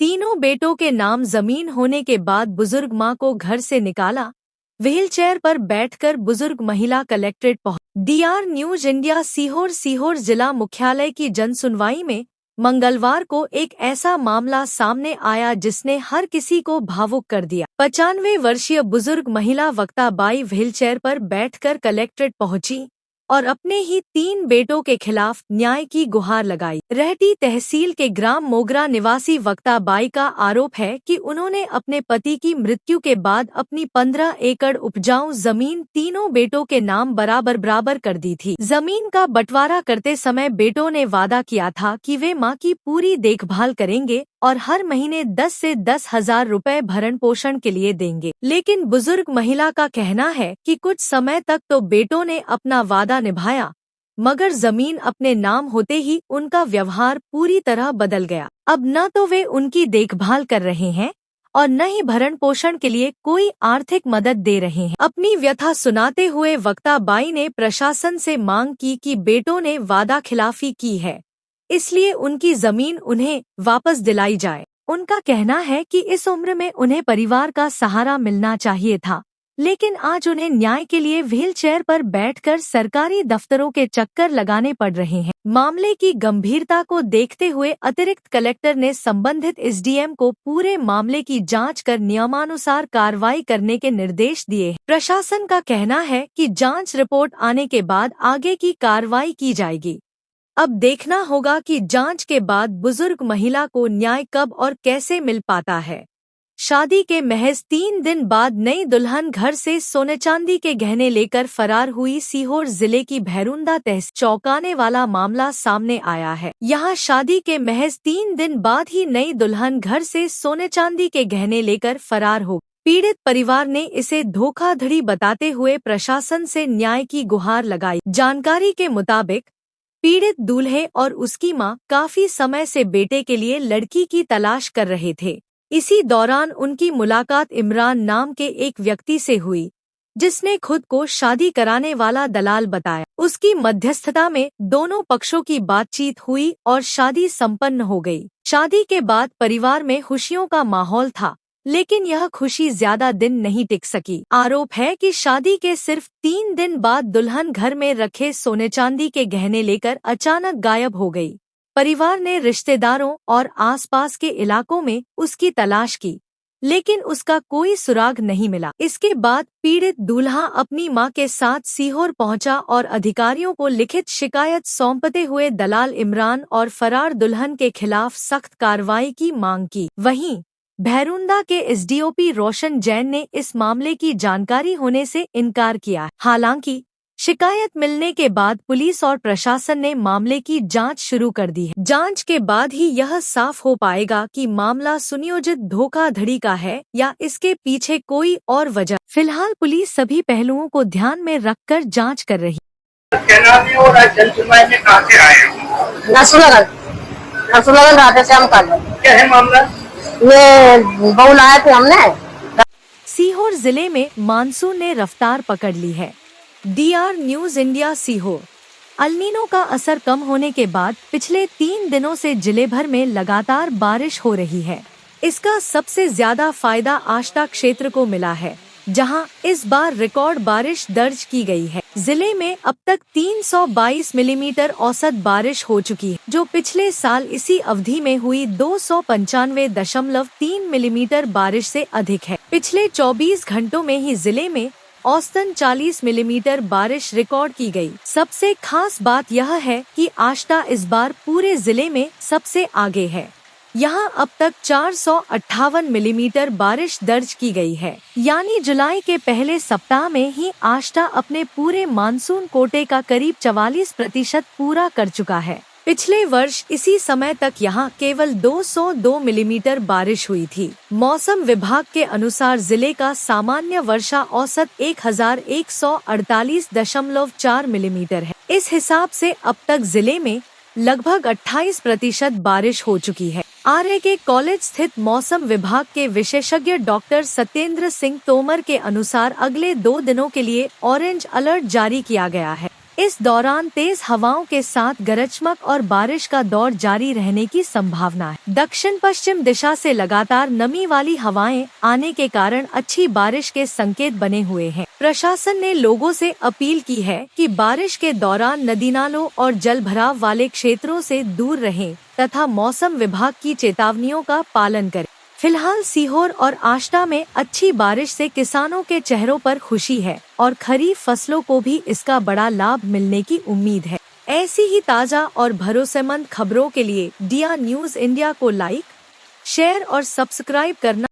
तीनों बेटों के नाम जमीन होने के बाद बुजुर्ग मां को घर से निकाला। व्हीलचेयर पर बैठकर बुजुर्ग महिला कलेक्ट्रेट पहुंची। DR न्यूज इंडिया सीहोर जिला मुख्यालय की जनसुनवाई में मंगलवार को एक ऐसा मामला सामने आया जिसने हर किसी को भावुक कर दिया। 95 वर्षीय बुजुर्ग महिला वक्ता बाई व्हीलचेयर पर बैठकर कलेक्ट्रेट पहुंची और अपने ही 3 बेटों के खिलाफ न्याय की गुहार लगाई। रहटी तहसील के ग्राम मोगरा निवासी वक्ता बाई का आरोप है कि उन्होंने अपने पति की मृत्यु के बाद अपनी 15 एकड़ उपजाऊ जमीन तीनों बेटों के नाम बराबर कर दी थी। जमीन का बंटवारा करते समय बेटों ने वादा किया था कि वे मां की पूरी देखभाल करेंगे और हर महीने 10 से 10,000 रुपए भरण पोषण के लिए देंगे। लेकिन बुजुर्ग महिला का कहना है कि कुछ समय तक तो बेटों ने अपना वादा निभाया, मगर जमीन अपने नाम होते ही उनका व्यवहार पूरी तरह बदल गया। अब न तो वे उनकी देखभाल कर रहे हैं और न ही भरण पोषण के लिए कोई आर्थिक मदद दे रहे हैं। अपनी व्यथा सुनाते हुए वक्ता बाई ने प्रशासन से मांग की कि बेटों ने वादा खिलाफी की है, इसलिए उनकी जमीन उन्हें वापस दिलाई जाए। उनका कहना है कि इस उम्र में उन्हें परिवार का सहारा मिलना चाहिए था, लेकिन आज उन्हें न्याय के लिए व्हीलचेयर पर बैठकर सरकारी दफ्तरों के चक्कर लगाने पड़ रहे हैं। मामले की गंभीरता को देखते हुए अतिरिक्त कलेक्टर ने संबंधित SDM को पूरे मामले की जांच कर नियमानुसार कार्रवाई करने के निर्देश दिए हैं। प्रशासन का कहना है कि जांच रिपोर्ट आने के बाद आगे की कार्रवाई की जाएगी। अब देखना होगा कि जांच के बाद बुजुर्ग महिला को न्याय कब और कैसे मिल पाता है। शादी के महज 3 दिन बाद नई दुल्हन घर से सोने चांदी के गहने लेकर फरार हुई। सीहोर जिले की भैरुंदा तहसील चौंकाने वाला मामला सामने आया है। यहाँ शादी के महज 3 दिन बाद ही नई दुल्हन घर से सोने चांदी के गहने लेकर फरार हो। पीड़ित परिवार ने इसे धोखाधड़ी बताते हुए प्रशासन से न्याय की गुहार लगाई। जानकारी के मुताबिक पीड़ित दूल्हे और उसकी मां काफी समय से बेटे के लिए लड़की की तलाश कर रहे थे। इसी दौरान उनकी मुलाकात इमरान नाम के एक व्यक्ति से हुई, जिसने खुद को शादी कराने वाला दलाल बताया। उसकी मध्यस्थता में दोनों पक्षों की बातचीत हुई और शादी संपन्न हो गई। शादी के बाद परिवार में खुशियों का माहौल था, लेकिन यह खुशी ज्यादा दिन नहीं टिक सकी। आरोप है कि शादी के सिर्फ 3 दिन बाद दुल्हन घर में रखे सोने चांदी के गहने लेकर अचानक गायब हो गई। परिवार ने रिश्तेदारों और आसपास के इलाकों में उसकी तलाश की, लेकिन उसका कोई सुराग नहीं मिला। इसके बाद पीड़ित दूल्हा अपनी मां के साथ सीहोर पहुंचा और अधिकारियों को लिखित शिकायत सौंपते हुए दलाल इमरान और फरार दुल्हन के खिलाफ सख्त कार्रवाई की मांग की। वहीं भैरुंदा के SDOP रोशन जैन ने इस मामले की जानकारी होने से इनकार किया। हालांकि शिकायत मिलने के बाद पुलिस और प्रशासन ने मामले की जांच शुरू कर दी है। जांच के बाद ही यह साफ हो पाएगा कि मामला सुनियोजित धोखाधड़ी का है या इसके पीछे कोई और वजह। फिलहाल पुलिस सभी पहलुओं को ध्यान में रखकर जांच कर रही है। क्या है मामला? ये बहू लाए थे हमने। सीहोर जिले में मानसून ने रफ्तार पकड़ ली है। DR news India Sehore. El Niño का असर कम होने के बाद पिछले 3 दिनों से जिले भर में लगातार बारिश हो रही है। इसका सबसे ज्यादा फायदा आष्टा क्षेत्र को मिला है, जहां इस बार रिकॉर्ड बारिश दर्ज की गई है। जिले में अब तक 322 मिलीमीटर औसत बारिश हो चुकी है, जो पिछले साल इसी अवधि में हुई 295.3 मिलीमीटर बारिश से अधिक है। पिछले 24 घंटों में ही जिले में औसतन 40 मिलीमीटर बारिश रिकॉर्ड की गई। सबसे खास बात यह है कि आष्टा इस बार पूरे जिले में सबसे आगे है। यहाँ अब तक 458 मिलीमीटर बारिश दर्ज की गई है, यानी जुलाई के पहले सप्ताह में ही आष्टा अपने पूरे मानसून कोटे का करीब 44% पूरा कर चुका है। पिछले वर्ष इसी समय तक यहाँ केवल 202 मिलीमीटर बारिश हुई थी। मौसम विभाग के अनुसार जिले का सामान्य वर्षा औसत 1148.4 मिलीमीटर है। इस हिसाब से अब तक जिले में लगभग 28% बारिश हो चुकी है। आरए के कॉलेज स्थित मौसम विभाग के विशेषज्ञ डॉक्टर सत्येंद्र सिंह तोमर के अनुसार अगले 2 दिनों के लिए ऑरेंज अलर्ट जारी किया गया है। इस दौरान तेज हवाओं के साथ गरज-चमक और बारिश का दौर जारी रहने की संभावना है। दक्षिण पश्चिम दिशा से लगातार नमी वाली हवाएं आने के कारण अच्छी बारिश के संकेत बने हुए हैं। प्रशासन ने लोगों से अपील की है कि बारिश के दौरान नदी नालों और जल भराव वाले क्षेत्रों से दूर रहें तथा मौसम विभाग की चेतावनियों का पालन करें। फिलहाल सीहोर और आष्टा में अच्छी बारिश से किसानों के चेहरों पर खुशी है और खरीफ फसलों को भी इसका बड़ा लाभ मिलने की उम्मीद है। ऐसी ही ताज़ा और भरोसेमंद खबरों के लिए DR न्यूज़ इंडिया को लाइक, शेयर और सब्सक्राइब करना